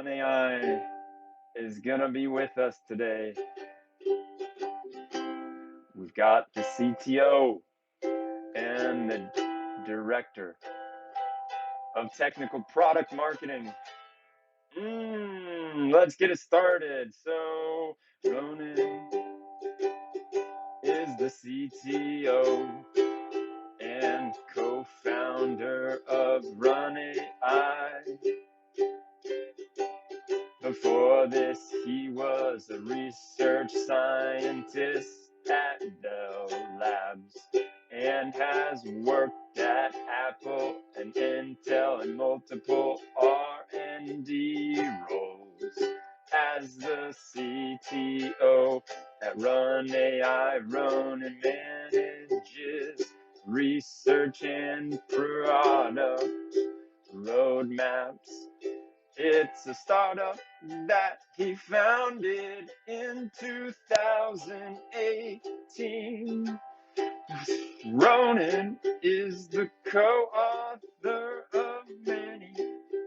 AI is gonna be with us today. We've got the CTO and the Director of Technical Product Marketing. Let's get it started. So, Ronen is the CTO and co-founder of Run.ai. Before this, he was a research scientist at Dell Labs and has worked at Apple and Intel in multiple R&D roles. As the CTO at Run.ai, Ronen manages research and product roadmaps. It's a startup that he founded in 2018. Ronen is the co-author of many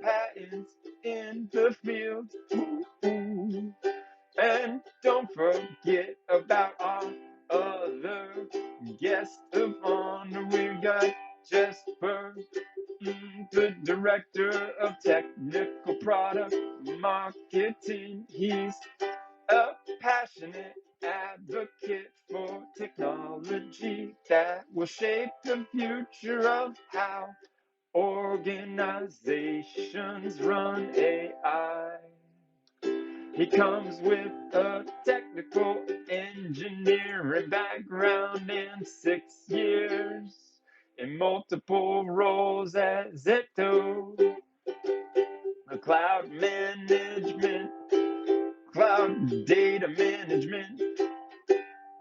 patents in the field. And don't forget about our other guest of honor. We've got Jesper, the Director of Technical Product Marketing. He's a passionate advocate for technology that will shape the future of how organizations run AI. He comes with a technical engineering background and 6 years in multiple roles at Zeto, the cloud management, cloud data management,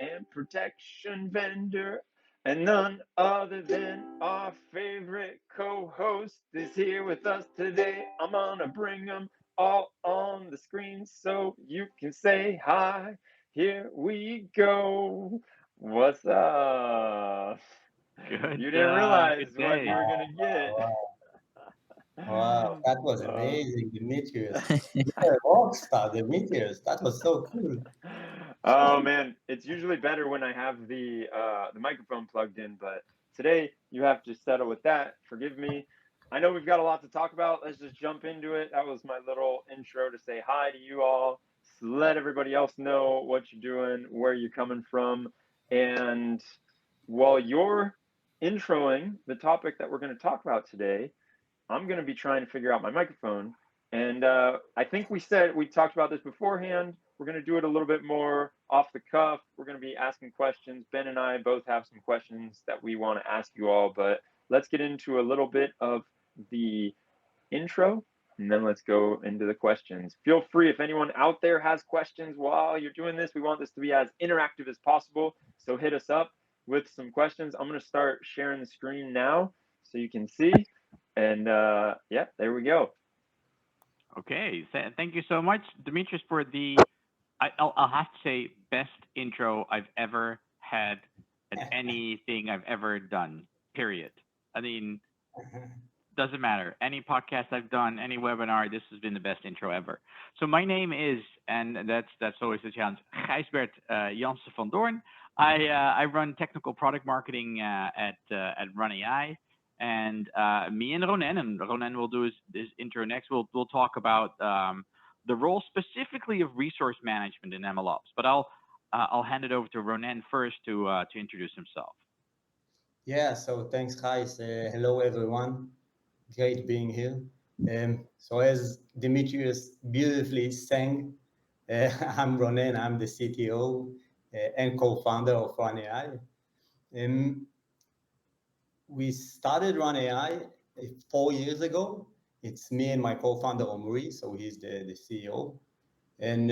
and protection vendor. And none other than our favorite co-host is here with us today. I'm gonna bring them all on the screen so you can say hi. Here we go. What's up? Good. You didn't realize Good what day. you were gonna get. Wow, that was amazing, Demetrius. You're a rock star, Demetrius. That was so cool. Oh man, it's usually better when I have the microphone plugged in, but today you have to settle with that. Forgive me. I know we've got a lot to talk about. Let's just jump into it. That was my little intro to say hi to you all, let everybody else know what you're doing, where you're coming from, and while you're introing the topic that we're going to talk about today, I'm going to be trying to figure out my microphone. And I think we talked about this beforehand. We're going to do it a little bit more off the cuff. We're going to be asking questions. Ben and I both have some questions that we want to ask you all, but let's get into a little bit of the intro, and then let's go into the questions. Feel free, if anyone out there has questions while you're doing this, we want this to be as interactive as possible, so hit us up with some questions. I'm going to start sharing the screen now so you can see, and yeah, there we go. Okay. Thank you so much, Demetrius, for the, I'll have to say, best intro I've ever had at anything I've ever done, period. I mean, doesn't matter. Any podcast I've done, any webinar, this has been the best intro ever. So my name is, and that's always the challenge, Gijsbert Janssen van Doorn. I run technical product marketing at Run.ai. And me and Ronen will do his intro next. We'll talk about the role specifically of resource management in MLOps. But I'll hand it over to Ronen first to introduce himself. Yeah, so thanks, guys. Hello, everyone. Great being here. So as Demetrius beautifully sang, I'm Ronen. I'm the CTO and co-founder of Run.ai. We started Run.ai 4 years ago. It's me and my co-founder Omri, so he's the CEO. And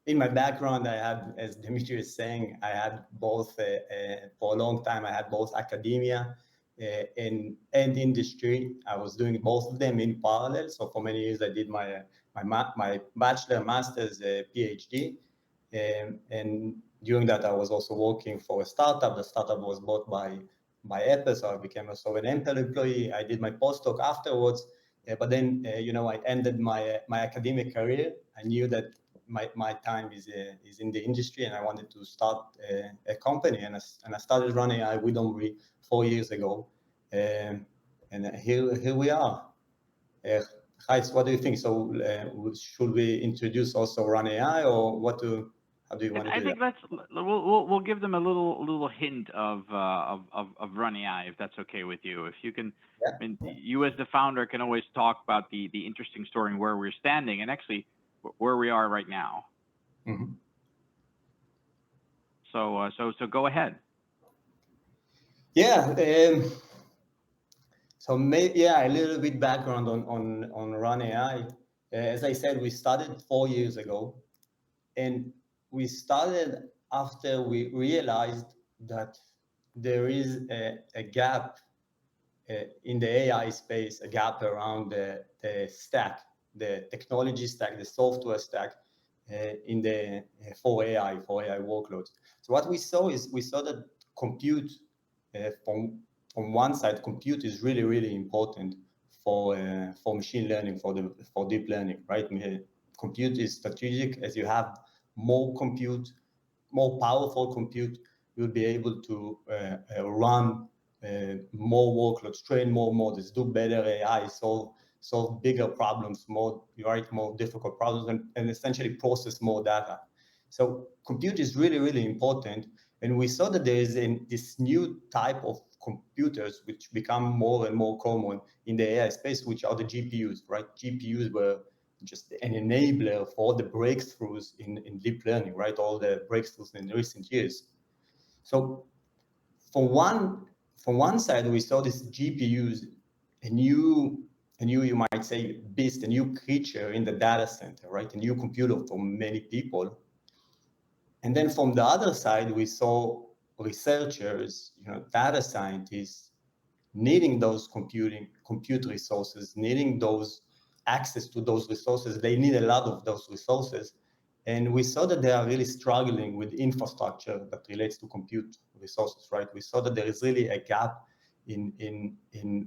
in my background, I had, as Dimitri is saying, I had both, for a long time, I had both academia and industry. I was doing both of them in parallel. So for many years, I did my bachelor, master's, Ph.D. And during that, I was also working for a startup. The startup was bought by Apple, so I became also an Apple employee. I did my postdoc afterwards. But then, I ended my academic career. I knew that my time is in the industry, and I wanted to start a company. And I started Run AI with Omri 4 years ago. And here we are. Gijs, what do you think? So should we introduce also Run AI, or how do you want to do I think that? we'll give them a little hint of Run AI, if that's okay with you. If you can, Yeah. I mean, you as the founder can always talk about the interesting story and where we're standing, and actually where we are right now. Mm-hmm. So go ahead. Yeah. So maybe, a little bit background on Run AI. As I said, we started 4 years ago, and we started after we realized that there is a gap in the AI space, a gap around the stack, the technology stack, the software stack for AI workloads. So what we saw that compute from one side, compute is really, really important for machine learning, for deep learning, right? Compute is strategic. As you have more compute, more powerful compute, you'll be able to run more workloads, train more models, do better AI, solve bigger problems, more difficult problems, and essentially process more data. So compute is really, really important. And we saw that there is this new type of computers which become more and more common in the AI space, which are the GPUs, right? GPUs were just an enabler for all the breakthroughs in deep learning, right? All the breakthroughs in recent years. So from one side, we saw this GPUs, a new, you might say, beast, a new creature in the data center, right? A new computer for many people. And then from the other side, we saw researchers, data scientists needing those compute resources, needing those access to those resources. They need a lot of those resources. And we saw that they are really struggling with infrastructure that relates to compute resources, right? We saw that there is really a gap in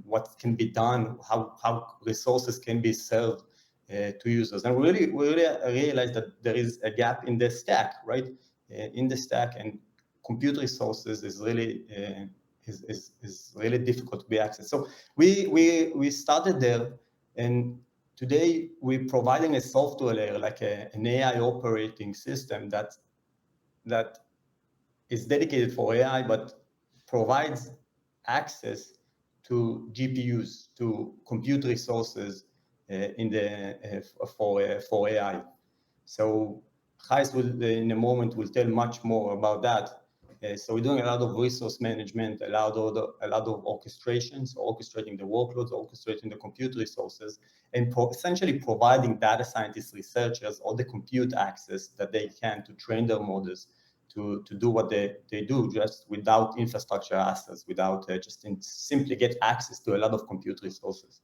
what can be done, how resources can be served to users. And we really realized that there is a gap in the stack, right? In the stack, and compute resources is really is really difficult to be accessed. So we started there, and today we're providing a software layer, like an AI operating system that is dedicated for AI, but provides access to GPUs, to compute resources for AI. So Gijs will, in a moment, will tell much more about that. So we're doing a lot of resource management, a lot of orchestrations, orchestrating the workloads, orchestrating the compute resources, and essentially providing data scientists, researchers, all the compute access that they can to train their models, to do what they do, just without infrastructure assets, without simply get access to a lot of compute resources.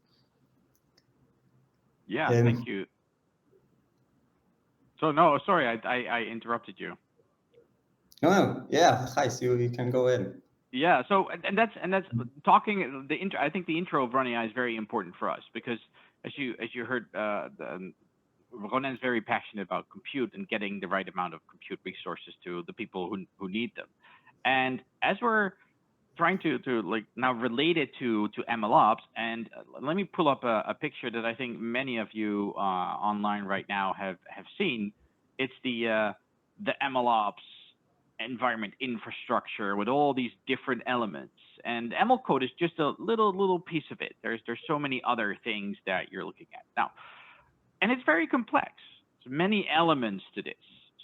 Yeah, thank you. So no, sorry, I interrupted you. No, yeah, Gijs, you can go ahead. Yeah, so and that's talking the intro. I think the intro of Run AI is very important for us because as you heard, Ronen is very passionate about compute and getting the right amount of compute resources to the people who need them. And as we're trying to like now relate it to MLOps, and let me pull up a picture that I think many of you online right now have seen. It's the MLOps environment infrastructure with all these different elements, and ML code is just a little piece of it. There's so many other things that you're looking at now, and it's very complex. There's many elements to this.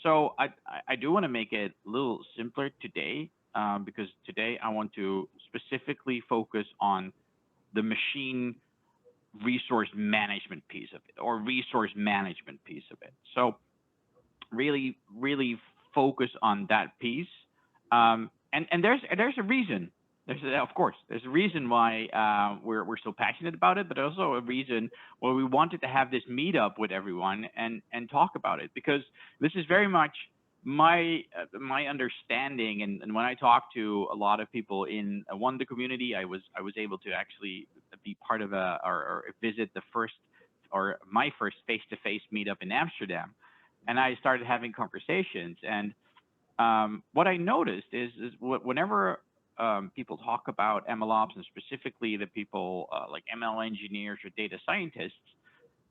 So I do want to make it a little simpler today, because today I want to specifically focus on the machine resource management piece of it, or resource management piece of it. So really focus on that piece. And there's a reason. Of course, there's a reason why we're so passionate about it, but also a reason why we wanted to have this meetup with everyone and talk about it, because this is very much my understanding, and when I talked to a lot of people in the community, I was able to actually be part of or visit my first face-to-face meetup in Amsterdam, and I started having conversations. And what I noticed is whenever people talk about MLOps, and specifically the people like ML engineers or data scientists,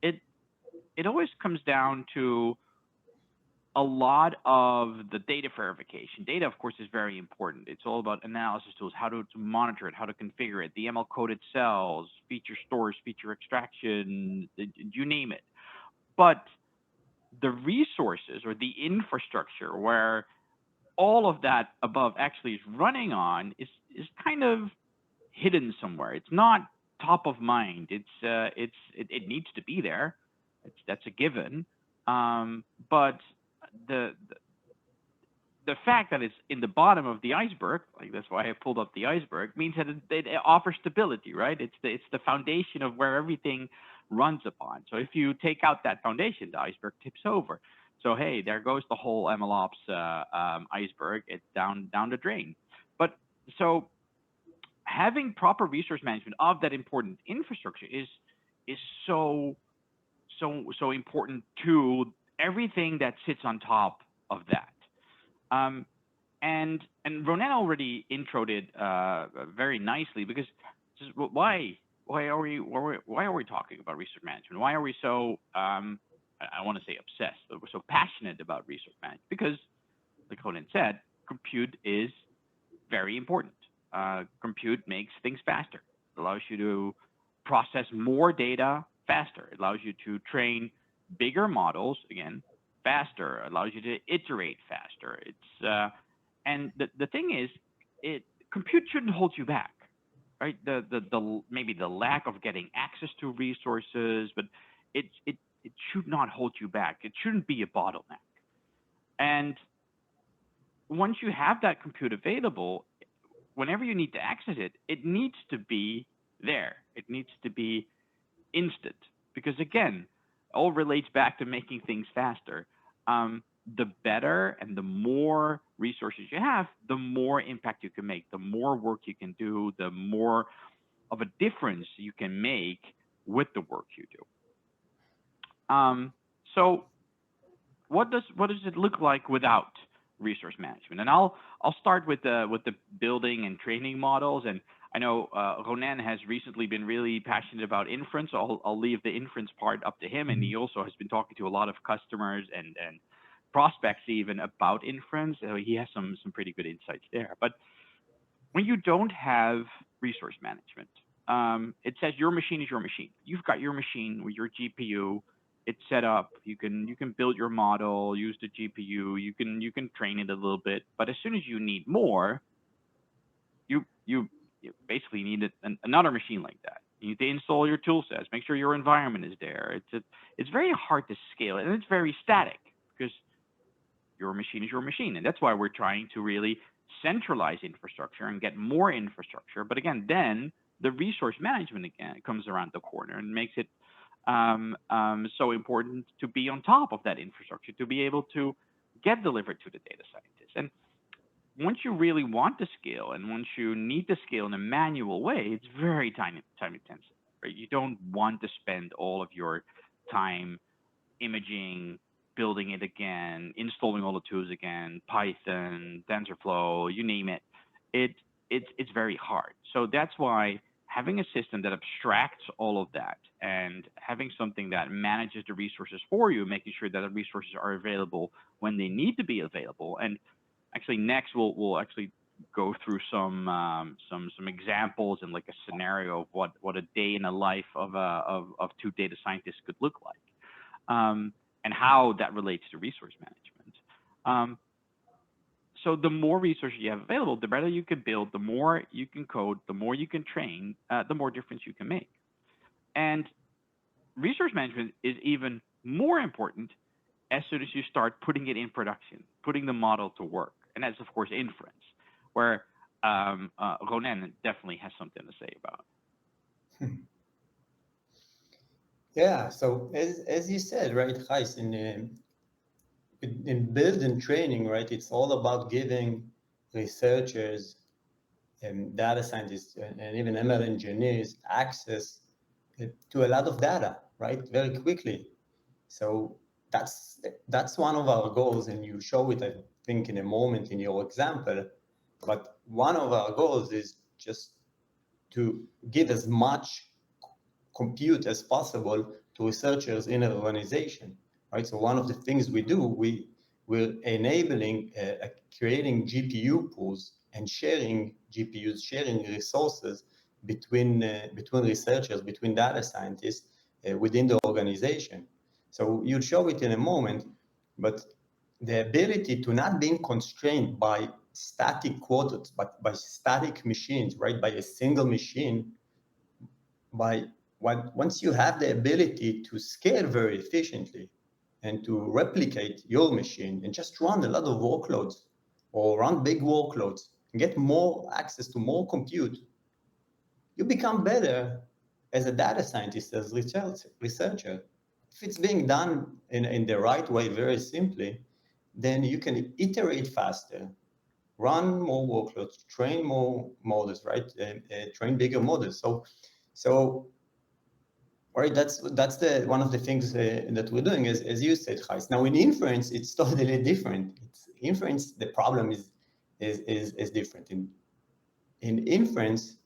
it always comes down to a lot of the data verification. Data, of course, is very important. It's all about analysis tools, how to monitor it, how to configure it, the ML coded cells, feature stores, feature extraction, you name it. But the resources or the infrastructure where all of that above actually is running on is kind of hidden somewhere. It's not top of mind. It needs to be there. That's a given. But the fact that it's in the bottom of the iceberg, like that's why I pulled up the iceberg, means that it offers stability, right? It's the foundation of where everything runs upon. So if you take out that foundation, the iceberg tips over. So hey, there goes the whole MLOps iceberg. It's down the drain. But so having proper resource management of that important infrastructure is so important to everything that sits on top of that. And Ronen already introed it very nicely, because why are we talking about resource management? Why are we so I want to say obsessed, but we're so passionate about resource management? Because, like Ronen said, compute is very important. Compute makes things faster. It allows you to process more data faster. It allows you to train bigger models, again, faster. It allows you to iterate faster. It's and the thing is, compute shouldn't hold you back, right? The maybe the lack of getting access to resources, but it should not hold you back. It shouldn't be a bottleneck. And once you have that compute available, whenever you need to access it, it needs to be there. It needs to be instant, because again, all relates back to making things faster. The better and the more resources you have, the more impact you can make, the more work you can do, the more of a difference you can make with the work you do. So what does it look like without resource management? And I'll start with the building and training models. And I know Ronen has recently been really passionate about inference, so I'll leave the inference part up to him. And he also has been talking to a lot of customers and prospects even about inference. So he has some pretty good insights there. But when you don't have resource management, it says your machine is your machine. You've got your machine with your GPU. It's set up. You can build your model, use the GPU. You can train it a little bit. But as soon as you need more, you basically need another machine like that. You need to install your tool sets, make sure your environment is there. It's very hard to scale it, and it's very static, because your machine is your machine. And that's why we're trying to really centralize infrastructure and get more infrastructure. But again, then the resource management again comes around the corner and makes it so important to be on top of that infrastructure, to be able to get delivered to the data scientists. And once you really want to scale, and once you need to scale in a manual way, it's very time intensive, right? You don't want to spend all of your time imaging, building it again, installing all the tools again, Python, TensorFlow, you name it. It's very hard. So that's why having a system that abstracts all of that, and having something that manages the resources for you, making sure that the resources are available when they need to be available. And actually next we'll actually go through some examples and like a scenario of what a day in the life of two data scientists could look like, and how that relates to resource management. So the more resources you have available, the better you can build, the more you can code, the more you can train, the more difference you can make. And resource management is even more important as soon as you start putting it in production, putting the model to work. And that's, of course, inference, where Ronen definitely has something to say about. Yeah, so as you said, right, Gijs, in build and training, right, it's all about giving researchers and data scientists and even ML engineers access to a lot of data, right, very quickly. So that's one of our goals, and you show it, I think, in a moment in your example. But one of our goals is just to give as much compute as possible to researchers in an organization, right? So one of the things we do, we're enabling creating GPU pools and sharing GPUs, sharing resources between researchers, between data scientists within the organization. So you'll show it in a moment, but the ability to not being constrained by static quotas, but by static machines, right? By a single machine, once you have the ability to scale very efficiently and to replicate your machine and just run a lot of workloads or run big workloads and get more access to more compute, you become better as a data scientist, as researcher. If it's being done in the right way, very simply, then you can iterate faster, run more workloads, train more models, right? Train bigger models. So right, that's the one of the things that we're doing, as you said, Chais. Now in inference, it's totally different. It's inference. The problem is different. In inference,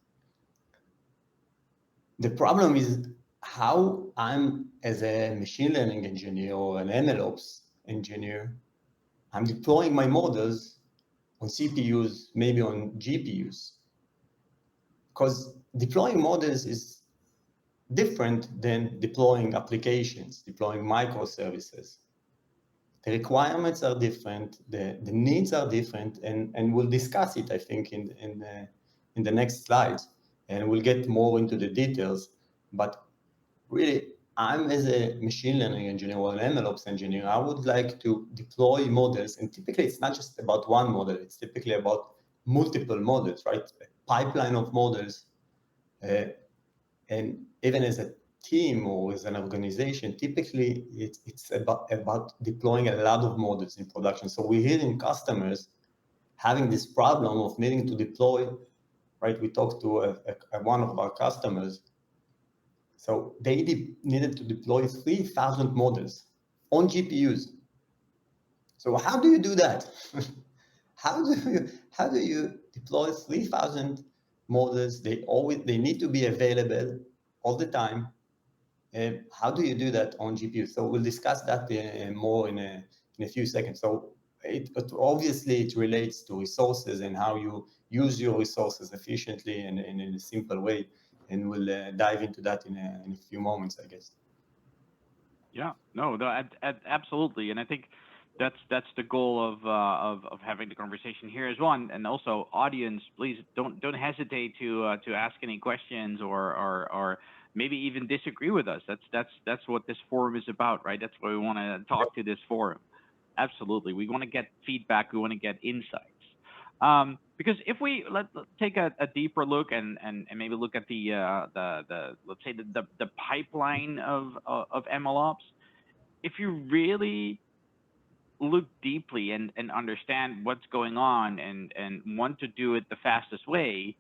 the problem is how I'm, as a machine learning engineer or an MLOps engineer, I'm deploying my models on CPUs, maybe on GPUs, because deploying models is different than deploying applications, deploying microservices. The requirements are different, the needs are different, and we'll discuss it, I think, in the next slides, and we'll get more into the details. But really, I'm, as a machine learning engineer or an MLOps engineer, I would like to deploy models, and typically it's not just about one model, it's typically about multiple models, right? A pipeline of models, and even as a team or as an organization, typically it's about deploying a lot of models in production. So we're hearing customers having this problem of needing to deploy, right? We talked to one of our customers. So they needed to deploy 3,000 models on GPUs. So how do you do that? how do you deploy 3,000 models? They need to be available all the time. How do you do that on GPU? So we'll discuss that more in a few seconds. So but obviously it relates to resources and how you use your resources efficiently and in a simple way. And we'll dive into that in a few moments, I guess. Yeah, no, absolutely, and I think that's the goal of having the conversation here as well. And also, audience, please don't hesitate to ask any questions or maybe even disagree with us. That's what this forum is about, right? That's why we want to talk to this forum. Absolutely, we want to get feedback. We want to get insights. Because if we let's take a deeper look and maybe look at the let's say the pipeline of MLOps, if you really look deeply and understand what's going on and want to do it the fastest way,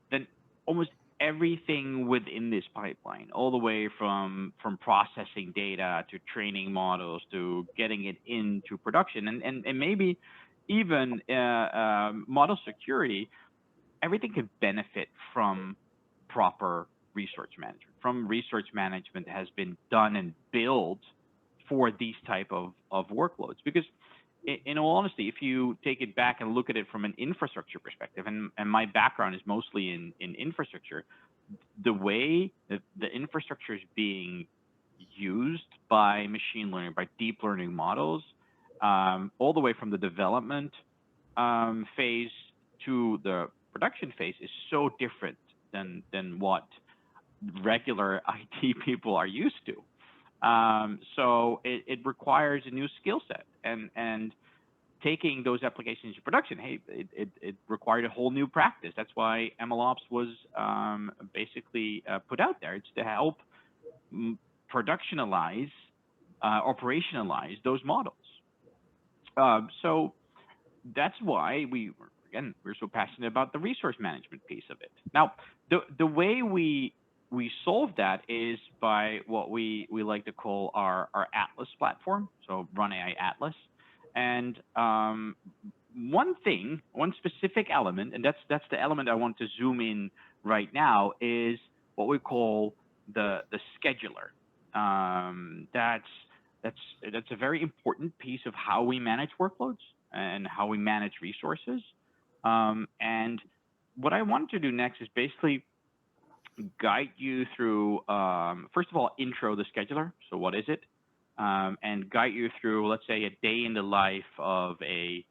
then almost everything within this pipeline, all the way from processing data to training models to getting it into production and maybe even model security, everything could benefit from proper resource management, from resource management that has been done and built for these type of workloads. Because in all honesty, if you take it back and look at it from an infrastructure perspective, and my background is mostly in infrastructure, the way that the infrastructure is being used by machine learning, by deep learning models, all the way from the development phase to the production phase is so different than what regular IT people are used to. So it requires a new skill set, and taking those applications to production, hey, it required a whole new practice. That's why MLOps was basically put out there. It's to help productionalize, operationalize those models. So that's why we're so passionate about the resource management piece of it. Now, the way we solve that is by what we like to call our Atlas platform, so Run AI Atlas. And one specific element, and that's the element I want to zoom in right now, is what we call the scheduler. That's a very important piece of how we manage workloads and how we manage resources. And what I want to do next is basically guide you through, first of all, intro the scheduler. So what is it? And guide you through, let's say, a day in the life of a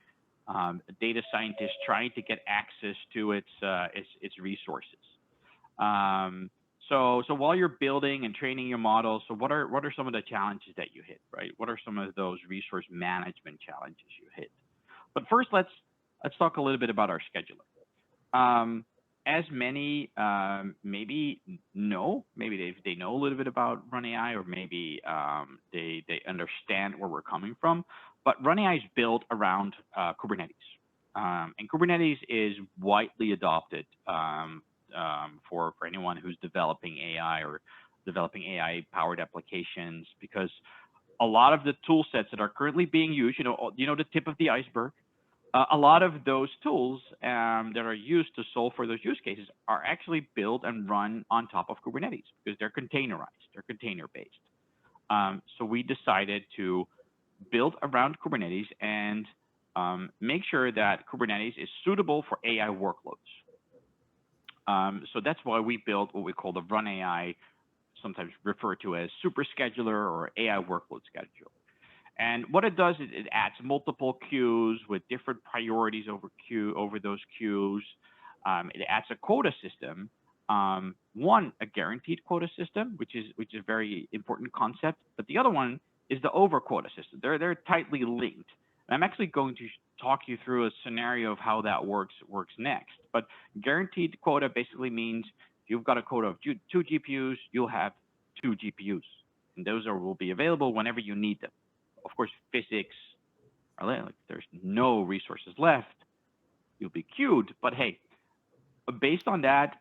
data scientist trying to get access to its resources. So while you're building and training your models, so what are some of the challenges that you hit, right? What are some of those resource management challenges you hit? But first, let's talk a little bit about our scheduler. As many maybe know, maybe they know a little bit about Run AI, or maybe they understand where we're coming from. But Run AI is built around Kubernetes, and Kubernetes is widely adopted for anyone who's developing AI or developing AI-powered applications, because a lot of the tool sets that are currently being used, the tip of the iceberg, a lot of those tools that are used to solve for those use cases are actually built and run on top of Kubernetes because they're containerized, they're container-based. So we decided to build around Kubernetes and make sure that Kubernetes is suitable for AI workloads. So that's why we built what we call the Run AI, sometimes referred to as super scheduler or AI workload scheduler. And what it does is it adds multiple queues with different priorities over those queues. It adds a quota system. One, a guaranteed quota system, which is a very important concept. But the other one is the over quota system. They're tightly linked. And I'm actually going to talk you through a scenario of how that works next. But guaranteed quota basically means if you've got a quota of 2 GPUs, you'll have 2 GPUs, and those will be available whenever you need them. Of course, physics are like there's no resources left, you'll be queued. But hey, based on that,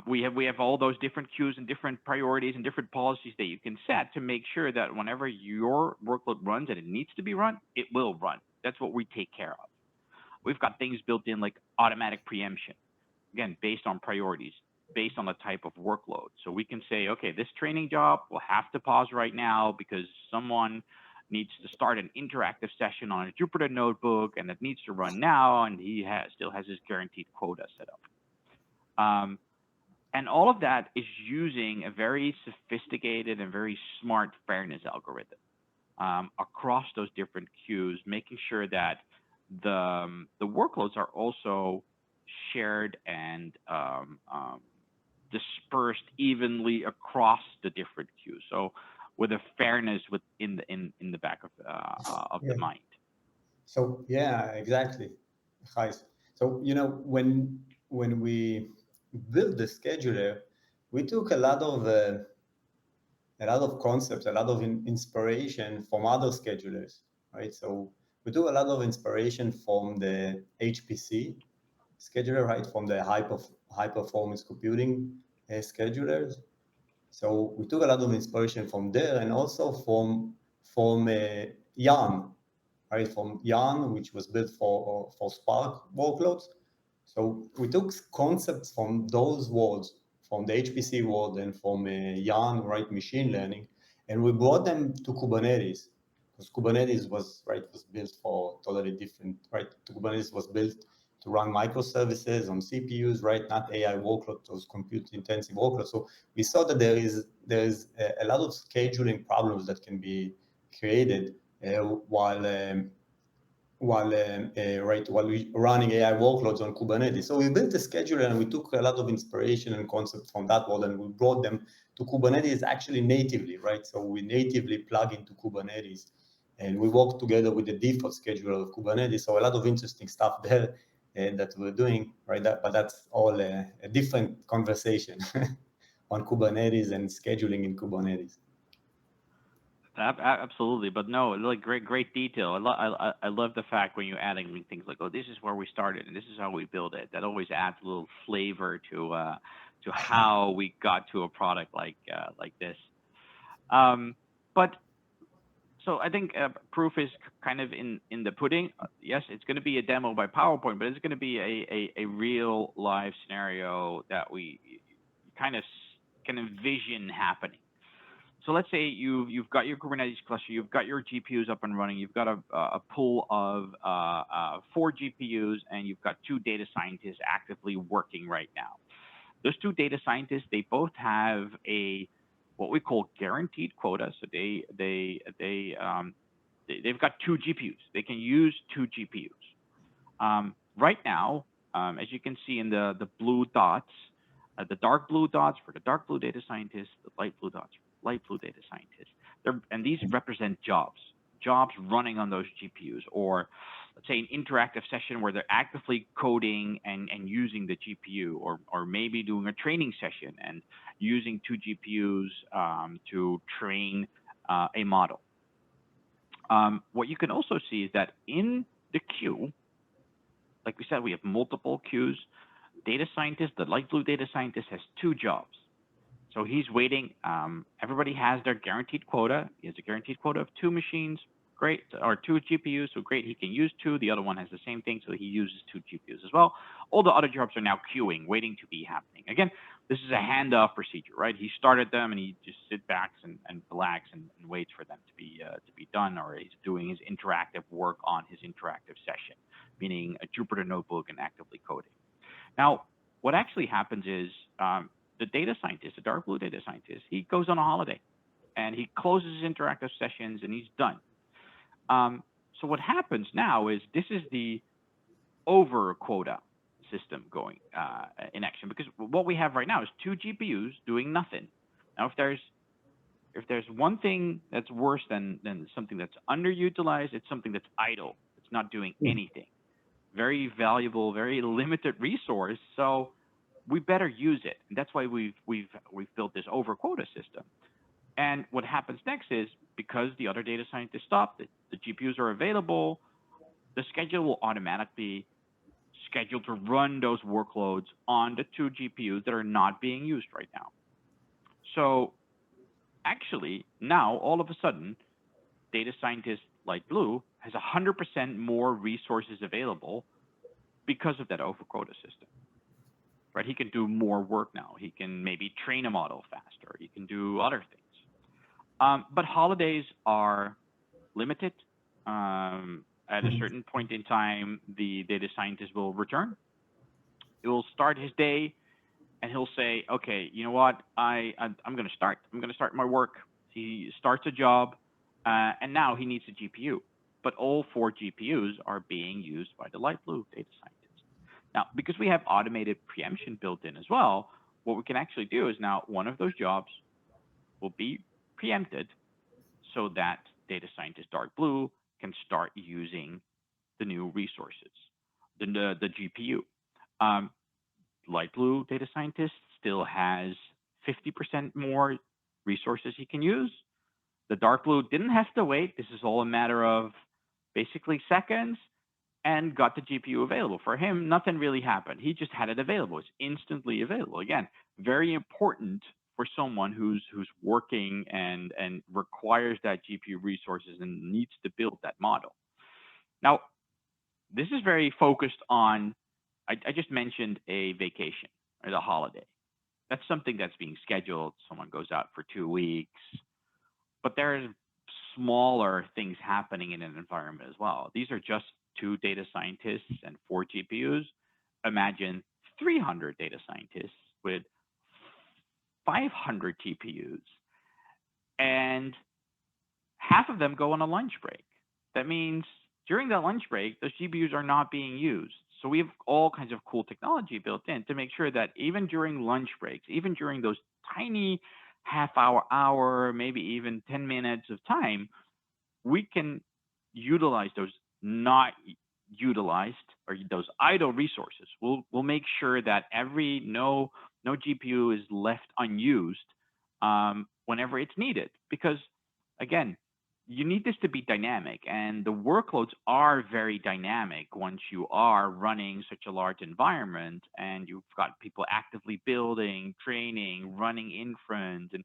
we have all those different queues and different priorities and different policies that you can set to make sure that whenever your workload runs and it needs to be run, it will run. That's what we take care of. We've got things built in like automatic preemption, again, based on priorities, based on the type of workload. So we can say, okay, this training job will have to pause right now because someone needs to start an interactive session on a Jupyter notebook, and it needs to run now, and he still has his guaranteed quota set up. And all of that is using a very sophisticated and very smart fairness algorithm across those different queues, making sure that the workloads are also shared and dispersed evenly across the different queues. So with a fairness in the back of the mind. So yeah, exactly. So when we built the scheduler, we took a lot of concepts, a lot of inspiration from other schedulers, right? So we took a lot of inspiration from the HPC scheduler, right? From the high performance computing schedulers. So we took a lot of inspiration from there, and also from Yarn, right? From Yarn, which was built for Spark workloads. So we took concepts from those worlds, from the HPC world and from Yarn, right? Machine learning, and we brought them to Kubernetes, because Kubernetes was built for totally different, right? Kubernetes was built to run microservices on CPUs, right? Not AI workloads, those compute-intensive workloads. So we saw that there is a lot of scheduling problems that can be created while we running AI workloads on Kubernetes. So we built a scheduler, and we took a lot of inspiration and concepts from that world, and we brought them to Kubernetes actually natively, right? So we natively plug into Kubernetes, and we work together with the default scheduler of Kubernetes. So a lot of interesting stuff there that we're doing, right? But that's all a different conversation on Kubernetes and scheduling in Kubernetes. Absolutely, but no, like great detail. I love the fact when you're adding things like, oh, this is where we started and this is how we build it. That always adds a little flavor to how we got to a product like this. But so I think proof is kind of in the pudding. Yes, it's going to be a demo by PowerPoint, but it's going to be a real live scenario that we kind of can envision happening. So let's say you've got your Kubernetes cluster, you've got your GPUs up and running, you've got a pool of 4 GPUs, and you've got 2 data scientists actively working right now. Those 2 data scientists, they both have what we call guaranteed quota. So they've got 2 GPUs. They can use 2 GPUs. Right now, as you can see in the blue dots, the dark blue dots for the dark blue data scientists, the light blue dots for light blue data scientists. And these represent jobs running on those GPUs, or let's say an interactive session where they're actively coding and using the GPU, or maybe doing a training session and using 2 GPUs to train a model. What you can also see is that in the queue, like we said, we have multiple queues. Data scientist, the light blue data scientist, has 2 jobs. So he's waiting. Everybody has their guaranteed quota. He has a guaranteed quota of 2 machines, great, or 2 GPUs, so great. He can use 2. The other one has the same thing, so he uses 2 GPUs as well. All the other jobs are now queuing, waiting to be happening. Again, this is a handoff procedure, right? He started them, and he just sits back and relax and waits for them to be done, or he's doing his interactive work on his interactive session, meaning a Jupyter notebook and actively coding. Now, what actually happens is the data scientist, the dark blue data scientist, he goes on a holiday and he closes his interactive sessions and he's done. So what happens now is this is the over quota system going in action, because what we have right now is 2 GPUs doing nothing. Now, if there's one thing that's worse than something that's underutilized, it's something that's idle. It's not doing anything. Very valuable, very limited resource. So we better use it. And that's why we've built this over quota system. And what happens next is, because the other data scientists stop, the GPUs are available, the schedule will automatically schedule to run those workloads on the 2 GPUs that are not being used right now. So actually, now all of a sudden, data scientist light blue has 100% more resources available because of that over quota system. Right? He can do more work now. He can maybe train a model faster. He can do other things. But holidays are limited. At a certain point in time, the data scientist will return. He will start his day, and he'll say, "Okay, you know what? I'm going to start. I'm going to start my work." He starts a job, and now he needs a GPU. But all 4 GPUs are being used by the light blue data scientist. Now, because we have automated preemption built in as well, what we can actually do is now one of those jobs will be preempted so that data scientist dark blue can start using the new resources, the GPU. Light blue data scientist still has 50% more resources he can use. The dark blue didn't have to wait. This is all a matter of basically seconds, and got the GPU available. For him, nothing really happened. He just had it available. It's instantly available. Again, very important for someone who's working and requires that GPU resources and needs to build that model. Now, this is very focused on, I just mentioned a vacation or the holiday. That's something that's being scheduled. Someone goes out for 2 weeks, but there's smaller things happening in an environment as well. These are just 2 data scientists and 4 GPUs. Imagine 300 data scientists with 500 GPUs, and half of them go on a lunch break. That means during that lunch break, those GPUs are not being used. So we have all kinds of cool technology built in to make sure that even during lunch breaks, even during those tiny half hour, maybe even 10 minutes of time, we can utilize those not utilized or those idle resources. We'll make sure that no GPU is left unused whenever it's needed. Because again, you need this to be dynamic, and the workloads are very dynamic once you are running such a large environment and you've got people actively building, training, running inference, and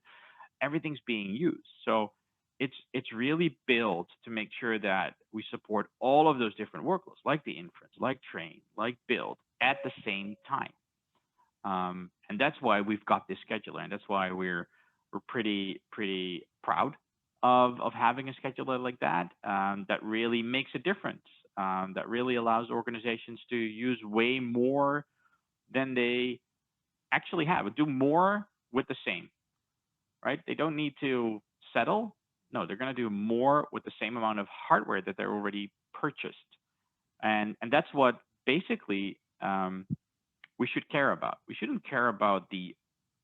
everything's being used. So it's really built to make sure that we support all of those different workloads, like the inference, like train, like build, at the same time. And that's why we've got this scheduler, and that's why we're pretty proud of having a scheduler like that, that really makes a difference, that really allows organizations to use way more than they actually have, do more with the same, right? They don't need to settle. No, they're going to do more with the same amount of hardware that they're already purchased. And that's what basically we should care about. We shouldn't care about the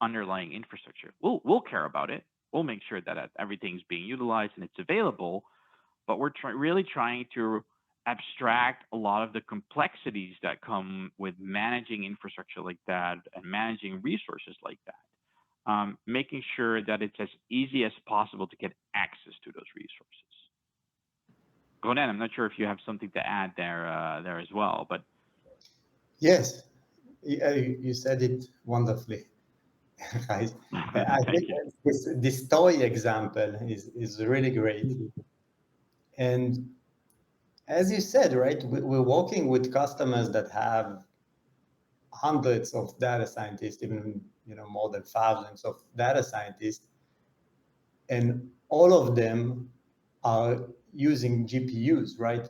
underlying infrastructure. We'll care about it. We'll make sure that everything's being utilized and it's available, but we're really trying to abstract a lot of the complexities that come with managing infrastructure like that and managing resources like that, making sure that it's as easy as possible to get access to those resources. Ronen, I'm not sure if you have something to add there as well, but yes, you said it wonderfully. Guys, I think this toy example is really great. And as you said, right, we're working with customers that have hundreds of data scientists, even more than thousands of data scientists, and all of them are using GPUs, right?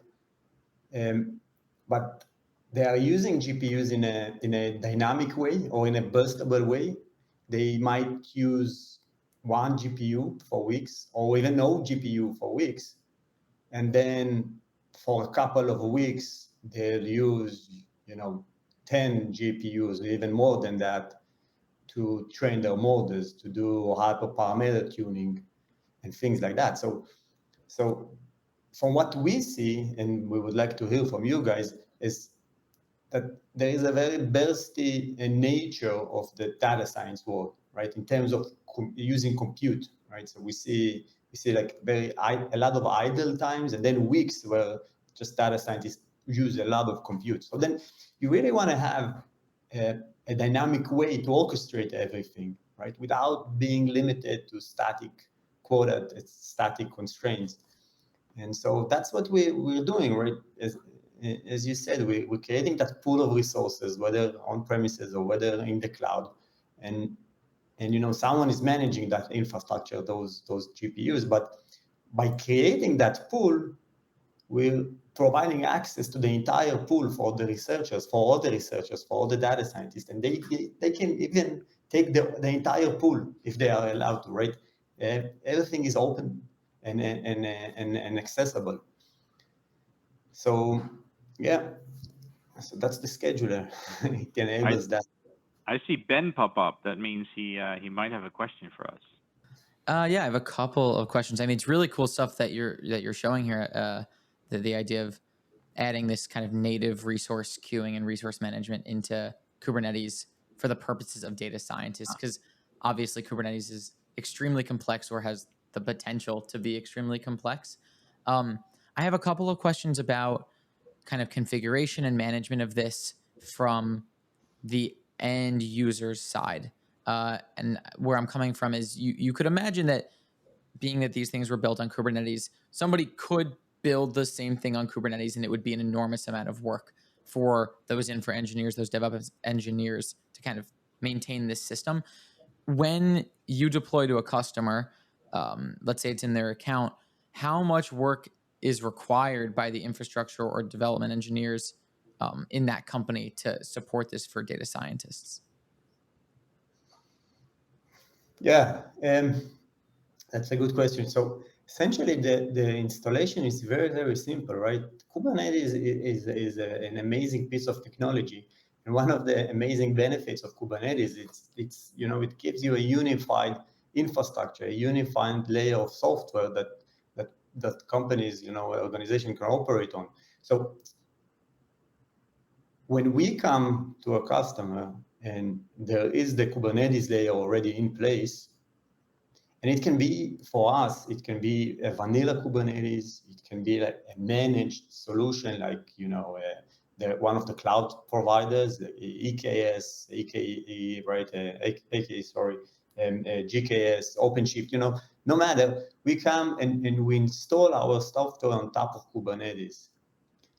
But they are using GPUs in a dynamic way or in a burstable way. They might use one GPU for weeks or even no GPU for weeks. And then for a couple of weeks, they'll use, 10 GPUs, even more than that, to train their models, to do hyperparameter tuning and things like that. So from what we see, and we would like to hear from you guys, is that there is a very bursty nature of the data science world, right? In terms of using compute, right? So we see like a lot of idle times, and then weeks where just data scientists use a lot of compute. So then you really want to have a dynamic way to orchestrate everything, right? Without being limited to static quota, static constraints. And so that's what we're doing, right? As you said, we're creating that pool of resources, whether on premises or whether in the cloud, and someone is managing that infrastructure, those GPUs. But by creating that pool, we're providing access to the entire pool for the researchers, for all the researchers, for all the data scientists, and they can even take the entire pool if they are allowed to, right? Everything is open and accessible. So yeah, so that's the scheduler. It enables that. I see Ben pop up. That means he might have a question for us. Yeah, I have a couple of questions. I mean, it's really cool stuff that you're showing here. The idea of adding this kind of native resource queuing and resource management into Kubernetes for the purposes of data scientists, because obviously Kubernetes is extremely complex or has the potential to be extremely complex. I have a couple of questions about kind of configuration and management of this from the end user's side. And where I'm coming from is you could imagine that, being that these things were built on Kubernetes, somebody could build the same thing on Kubernetes and it would be an enormous amount of work for those infra engineers, those DevOps engineers to kind of maintain this system. When you deploy to a customer, let's say it's in their account, how much work is required by the infrastructure or development engineers in that company to support this for data scientists? Yeah, that's a good question. So essentially, the installation is very, very simple, right? Kubernetes is an amazing piece of technology, and one of the amazing benefits of Kubernetes it's it gives you a unified infrastructure, a unified layer of software that companies, organization can operate on. So when we come to a customer and there is the Kubernetes layer already in place, And it can be, for us, it can be a vanilla Kubernetes. It can be like a managed solution, like, one of the cloud providers, the EKS, AKE, right? AKE, sorry, GKS, OpenShift, no matter, we come and we install our software on top of Kubernetes.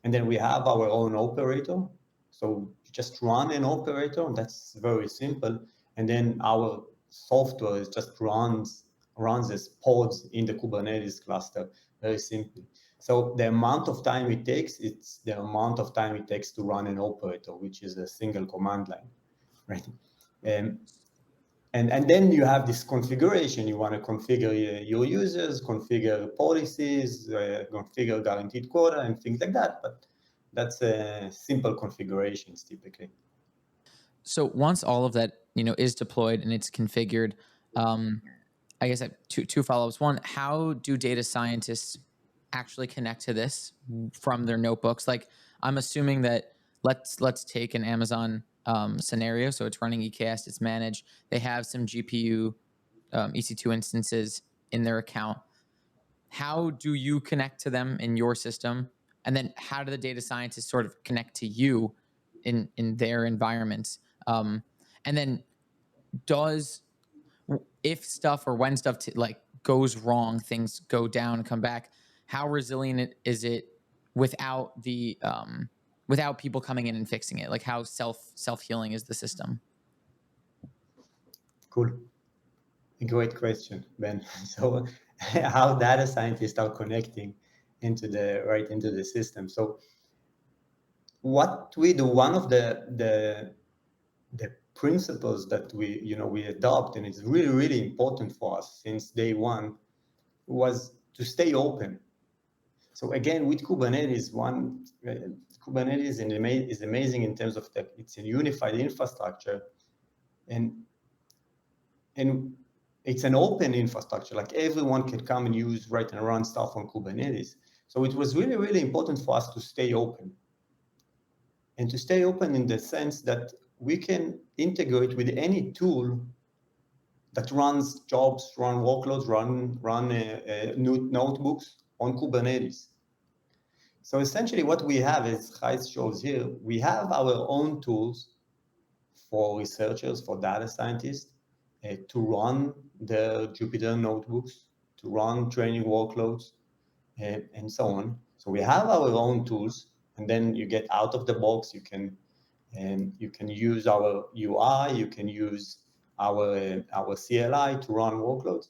And then we have our own operator. So you just run an operator, and that's very simple. And then our software is just runs as pods in the Kubernetes cluster, very simply. So the amount of time it takes, it's the amount of time it takes to run an operator, which is a single command line, right? And then you have this configuration. You want to configure your users, configure policies, configure guaranteed quota, and things like that. But that's simple configurations typically. So once all of that, is deployed and it's configured, I guess I have two follow-ups. One, how do data scientists actually connect to this from their notebooks? Like, I'm assuming that let's take an Amazon scenario. So it's running EKS, it's managed. They have some GPU EC2 instances in their account. How do you connect to them in your system? And then how do the data scientists sort of connect to you in their environments? And then if stuff or when stuff goes wrong, things go down and come back, how resilient is it without without people coming in and fixing it? Like, how self-healing is the system? Cool. A great question, Ben. So how data scientists are connecting into the system. So what we do, one of the principles that we adopt, and it's really, really important for us since day one, was to stay open. So again, with Kubernetes, Kubernetes is amazing in terms of that it's a unified infrastructure, and it's an open infrastructure. Like, everyone can come and use, and run stuff on Kubernetes. So it was really, really important for us to stay open. And to stay open in the sense that we can integrate with any tool that runs jobs, run workloads, run notebooks on Kubernetes. So essentially what we have, as Gijs shows here, we have our own tools for researchers, for data scientists, to run the Jupyter notebooks, to run training workloads, and so on. So we have our own tools, and then you get out of the box. You can use our UI. You can use our CLI to run workloads.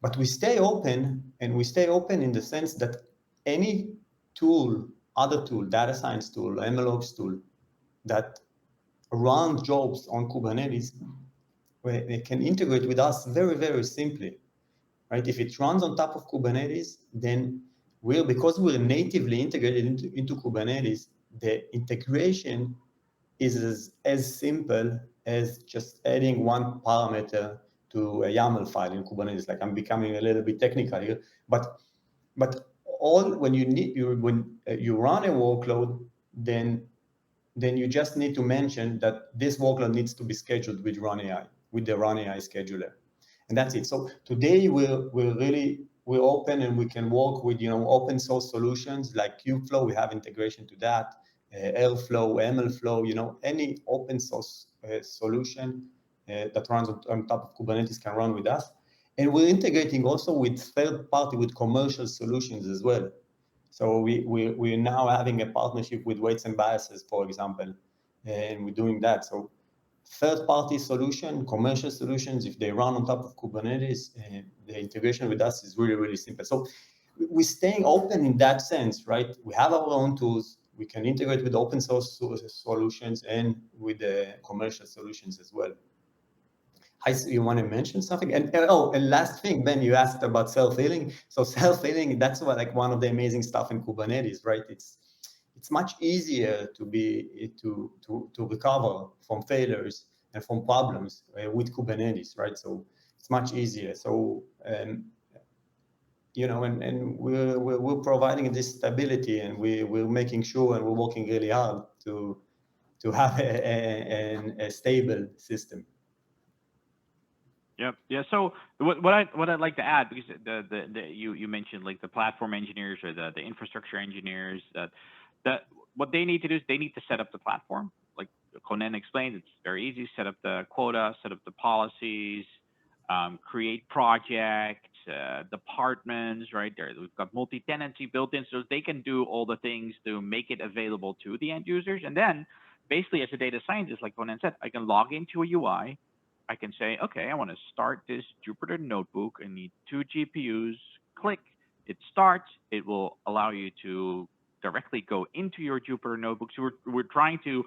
But we stay open, and we stay open in the sense that any tool, other tool, data science tool, MLOps tool, that run jobs on Kubernetes, where they can integrate with us very, very simply, right? If it runs on top of Kubernetes, then because we're natively integrated into Kubernetes, the integration is as simple as just adding one parameter to a YAML file in Kubernetes. Like, I'm becoming a little bit technical here, but when you run a workload, then you just need to mention that this workload needs to be scheduled with RunAI, with the RunAI scheduler, and that's it. So today we're open, and we can work with open source solutions like Kubeflow. We have integration to that, Airflow, MLflow, any open source solution that runs on top of Kubernetes can run with us. And we're integrating also with third party, with commercial solutions as well. So we're now having a partnership with Weights and Biases, for example, and we're doing that. So third-party solution, commercial solutions, if they run on top of Kubernetes, the integration with us is really, really simple. So we're staying open in that sense, right? We have our own tools. We can integrate with open source solutions and with the commercial solutions as well. You want to mention something? And last thing, Ben, you asked about self-healing. So self-healing, that's one of the amazing stuff in Kubernetes, right? It's much easier to recover from failures and from problems with Kubernetes, right? So it's much easier. So and we're providing this stability, and we're making sure, and we're working really hard to have a stable system. Yep. Yeah. So what I'd like to add, because you mentioned like the platform engineers or the infrastructure engineers, that what they need to do is they need to set up the platform. Like Ronen explained, it's very easy. Set up the quota, set up the policies, create projects, departments. Right there, we've got multi-tenancy built in, so they can do all the things to make it available to the end users. And then, basically, as a data scientist, like Ronen said, I can log into a UI. I can say, okay, I want to start this Jupyter notebook. I need 2 GPUs. Click, it starts. It will allow you to directly go into your Jupyter notebook. So we're trying to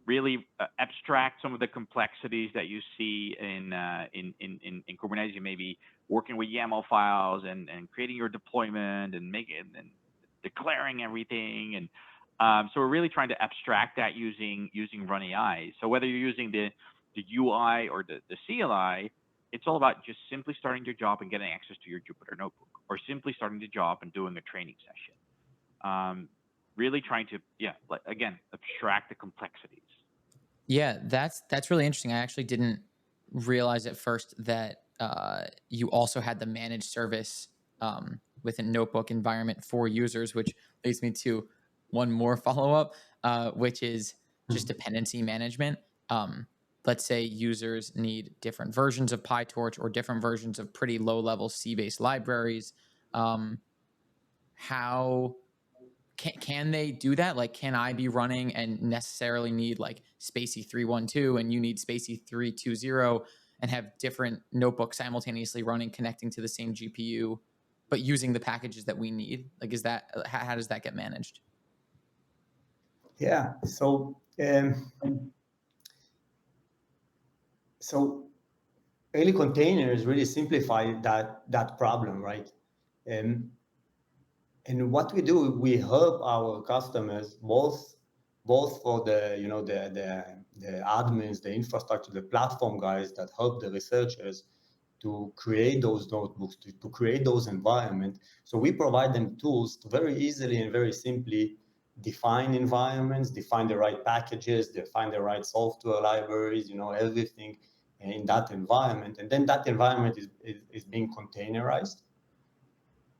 really abstract some of the complexities that you see in Kubernetes. You may be working with YAML files and creating your deployment and and declaring everything. And so we're really trying to abstract that using Run AI. So whether you're using the UI or the CLI, it's all about just simply starting your job and getting access to your Jupyter notebook, or simply starting the job and doing a training session. Really trying to, again, abstract the complexities. Yeah, that's really interesting. I actually didn't realize at first that you also had the managed service with a notebook environment for users, which leads me to one more follow-up, which is just dependency management. Let's say users need different versions of PyTorch or different versions of pretty low-level C-based libraries. How can they do that? Like, can I be running and necessarily need like Spacey 312 and you need Spacey 320 and have different notebooks simultaneously running, connecting to the same GPU, but using the packages that we need? Like, is that, how does that get managed? Yeah, so early containers really simplify that problem, right? And what we do, we help our customers both for the the admins, the infrastructure, the platform guys that help the researchers to create those notebooks, to create those environments. So we provide them tools to very easily and very simply define environments, define the right packages, define the right software libraries, everything in that environment. And then that environment is being containerized.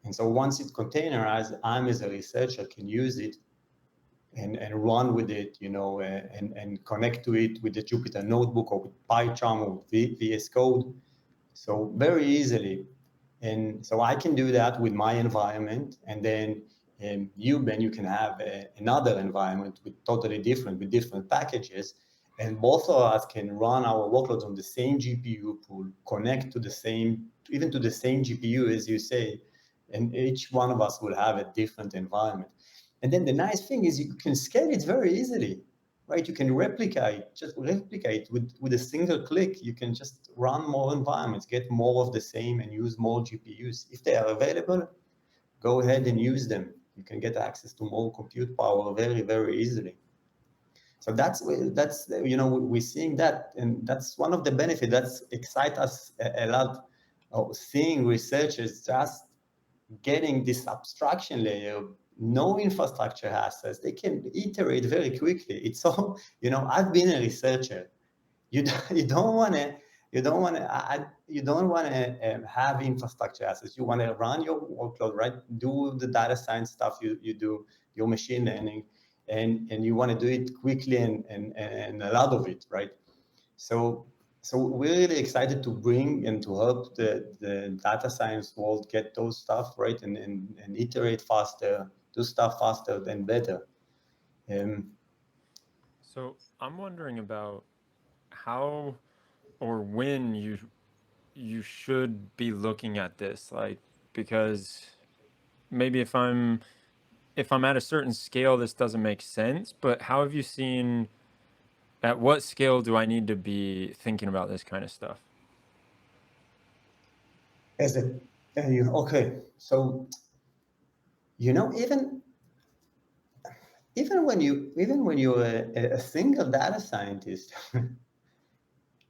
And so once it's containerized, I, as a researcher, can use it and run with it, and connect to it with the Jupyter Notebook or with PyCharm or with VS Code. So very easily. And so I can do that with my environment. And then you, Ben, you can have another environment with totally different, with different packages. And both of us can run our workloads on the same GPU pool, connect to the same, even to the same GPU, as you say, and each one of us will have a different environment. And then the nice thing is you can scale it very easily, right? You can replicate with a single click. You can just run more environments, get more of the same, and use more GPUs. If they are available, go ahead and use them. You can get access to more compute power very, very easily. So that's we're seeing that, and that's one of the benefits that excites us a lot. Seeing researchers just getting this abstraction layer, no infrastructure assets, they can iterate very quickly. It's so, I've been a researcher. You don't want to have infrastructure assets. You want to run your workload, right? Do the data science stuff you do, your machine learning, and you want to do it quickly and a lot of it, right? So we're really excited to bring and to help the data science world get those stuff right and iterate faster, do stuff faster and better. So I'm wondering about how or when you should be looking at this, like, because maybe if I'm at a certain scale, this doesn't make sense, but how have you seen, at what scale do I need to be thinking about this kind of stuff? Okay, so even when you're a single data scientist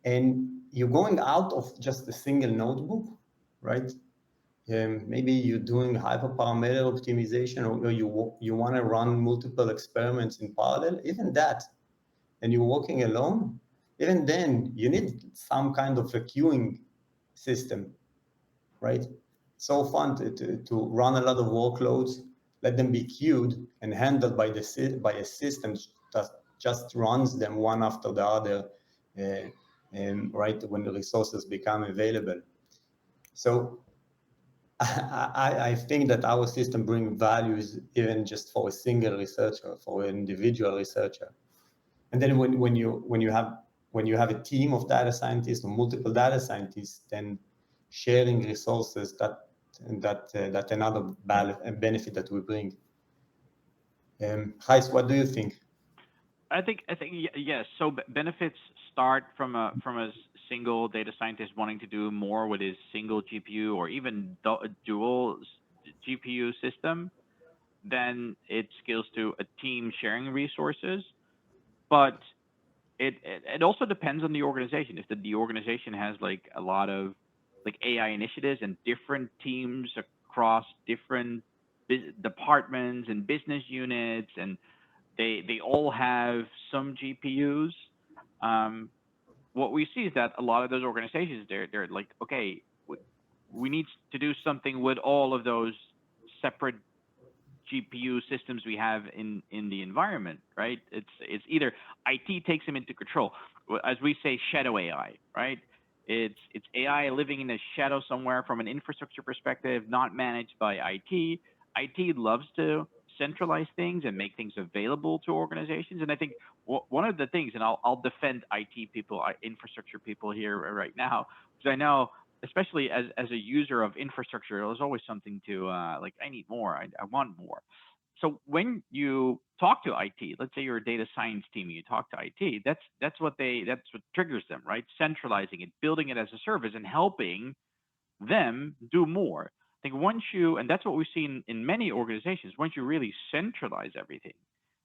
and you're going out of just a single notebook, right? Maybe you're doing hyperparameter optimization, or you want to run multiple experiments in parallel, even that, and you're working alone, even then you need some kind of a queuing system, right? So fun to run a lot of workloads, let them be queued and handled by a system that just runs them one after the other, right when the resources become available. So I think that our system brings values even just for a single researcher, for an individual researcher. And then when you have a team of data scientists or multiple data scientists, then sharing resources, that's another benefit that we bring. Gijs, what do you think? I think yes. So benefits start from a single data scientist wanting to do more with his single GPU or even dual GPU system. Then it scales to a team sharing resources, but it also depends on the organization. If the organization has like a lot of like AI initiatives and different teams across different departments and business units, and they all have some GPUs. What we see is that a lot of those organizations, they're like, okay, we need to do something with all of those separate GPU systems we have in the environment, right? It's either IT takes them into control, as we say, shadow AI, right? It's AI living in a shadow somewhere from an infrastructure perspective, not managed by IT. IT loves to centralize things and make things available to organizations. And I think one of the things, and I'll defend IT people, infrastructure people here right now, because I know, especially as a user of infrastructure, there's always something to like, I need more, I want more. So when you talk to IT, let's say you're a data science team, and you talk to IT, that's what triggers them, right? Centralizing it, building it as a service, and helping them do more. I think once you, and that's what we've seen in many organizations, once you really centralize everything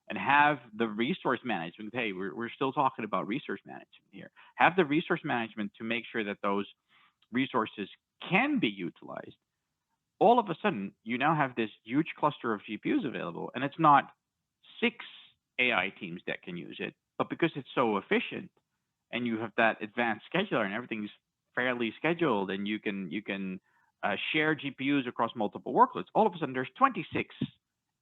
and have the resource management, hey, we're still talking about resource management here, have the resource management to make sure that those resources can be utilized, all of a sudden you now have this huge cluster of GPUs available, and it's not 6 AI teams that can use it, but because it's so efficient and you have that advanced scheduler and everything's fairly scheduled, and you can share GPUs across multiple workloads, all of a sudden there's 26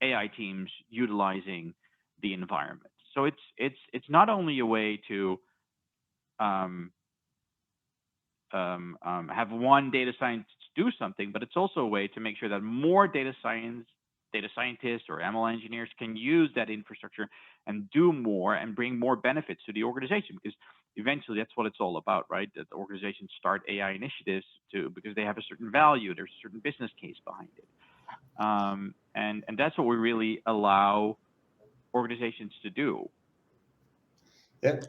AI teams utilizing the environment. So it's not only a way to have one data scientist do something, but it's also a way to make sure that more data scientists or ML engineers can use that infrastructure and do more and bring more benefits to the organization, because eventually that's what it's all about, right? That the organizations start AI initiatives because they have a certain value, there's a certain business case behind it. And that's what we really allow organizations to do. Yeah,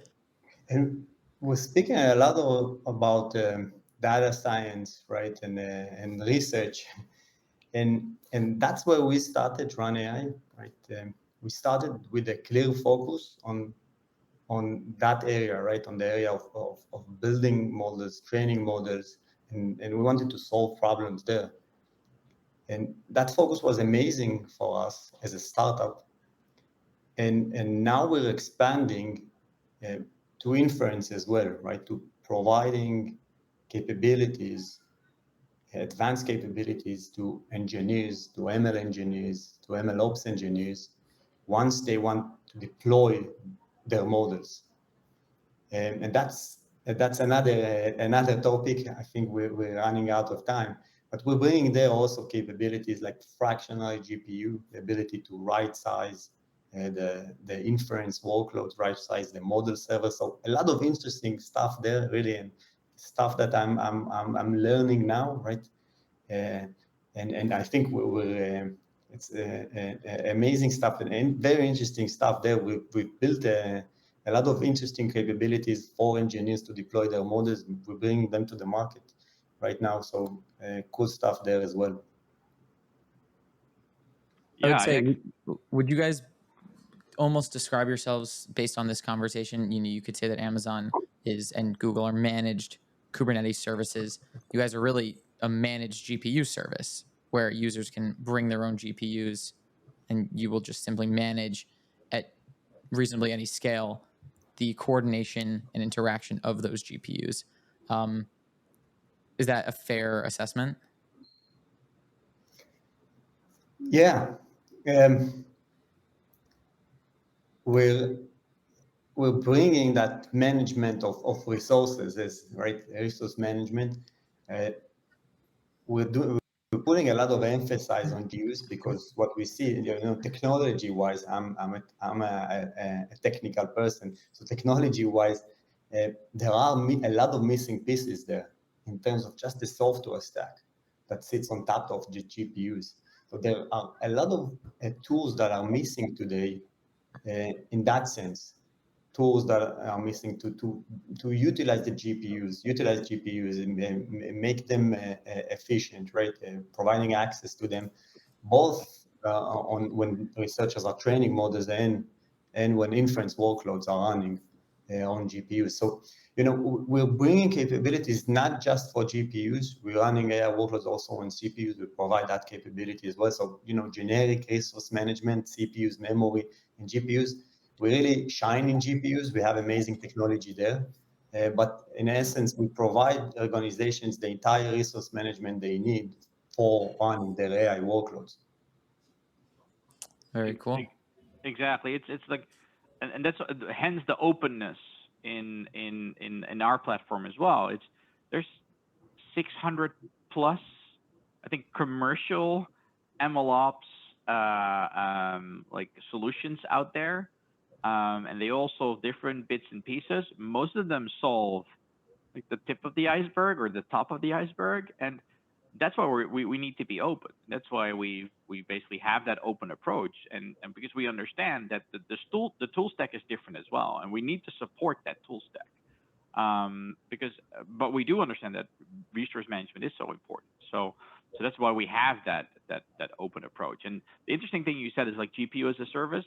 and we're speaking a lot about data science, right, and research, and that's where we started Run AI, right? We started with a clear focus on that area, right, on the area of building models, training models, and we wanted to solve problems there. And that focus was amazing for us as a startup. And now we're expanding to inference as well, right? To providing capabilities, advanced capabilities to engineers, to ML engineers, to MLOps engineers, once they want to deploy their models. And that's another topic. I think we're running out of time, but we're bringing there also capabilities like fractional GPU, the ability to right size the inference workload, right size the model server. So a lot of interesting stuff there, really, and stuff that I'm learning now, right? And I think it's amazing stuff and very interesting stuff there. We've built a lot of interesting capabilities for engineers to deploy their models. We're bringing them to the market right now. So cool stuff there as well. I would say, would you guys almost describe yourselves based on this conversation? You could say that Amazon and Google are managed Kubernetes services. You guys are really a managed GPU service where users can bring their own GPUs, and you will just simply manage at reasonably any scale the coordination and interaction of those GPUs. Is that a fair assessment? Yeah. We're bringing that management of resources, right? Resource management. We're putting a lot of emphasis on use, because what we see, technology-wise, I'm a technical person, so technology-wise, there are a lot of missing pieces there in terms of just the software stack that sits on top of the GPUs. So there are a lot of tools that are missing today in that sense. Tools that are missing to utilize GPUs and make them efficient, right? Providing access to them, both on when researchers are training models and when inference workloads are running on GPUs. So, we're bringing capabilities not just for GPUs. We're running AI workloads also on CPUs. We provide that capability as well. So, generic resource management, CPUs, memory, and GPUs. We really shine in GPUs. We have amazing technology there. But in essence, we provide organizations the entire resource management they need for running their AI workloads. Very cool. Exactly. It's like, and that's hence the openness in our platform as well. There's 600 plus, I think, commercial MLOps like solutions out there. And they all solve different bits and pieces. Most of them solve like the tip of the iceberg or the top of the iceberg, and that's why we need to be open. That's why we basically have that open approach, and because we understand that the tool stack is different as well, and we need to support that tool stack. But we do understand that resource management is so important. So that's why we have that open approach. And the interesting thing you said is like GPU as a service.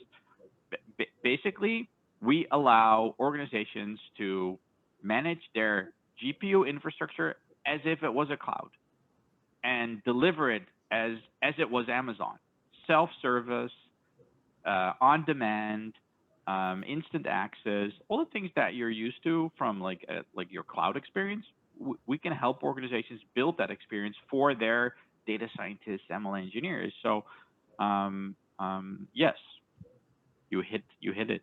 Basically, we allow organizations to manage their GPU infrastructure as if it was a cloud and deliver it as it was Amazon. Self-service, on demand, instant access, all the things that you're used to from like your cloud experience. We can help organizations build that experience for their data scientists, ML engineers. So yes, you hit it.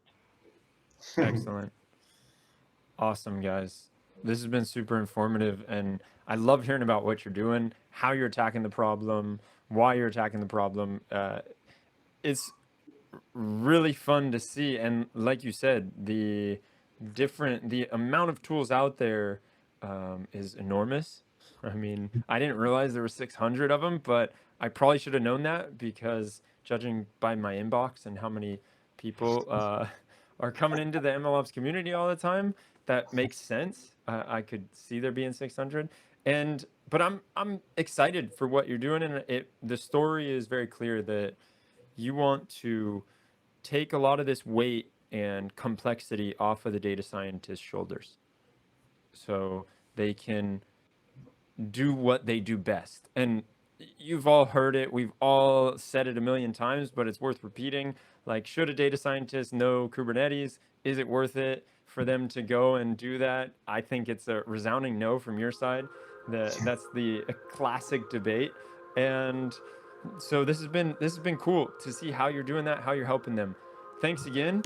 Excellent. Awesome, guys. This has been super informative, and I love hearing about what you're doing, how you're attacking the problem, why you're attacking the problem. It's really fun to see, and like you said, the amount of tools out there is enormous. I mean, I didn't realize there were 600 of them, but I probably should have known that, because judging by my inbox and how many people are coming into the MLOps community all the time, that makes sense. I could see there being 600, but I'm excited for what you're doing, and the story is very clear that you want to take a lot of this weight and complexity off of the data scientists' shoulders, so they can do what they do best. And you've all heard it. We've all said it a million times, but it's worth repeating. Like, should a data scientist know Kubernetes? Is it worth it for them to go and do that? I think it's a resounding no from your side. That's the classic debate. And so this has been cool to see how you're doing that, how you're helping them. Thanks again.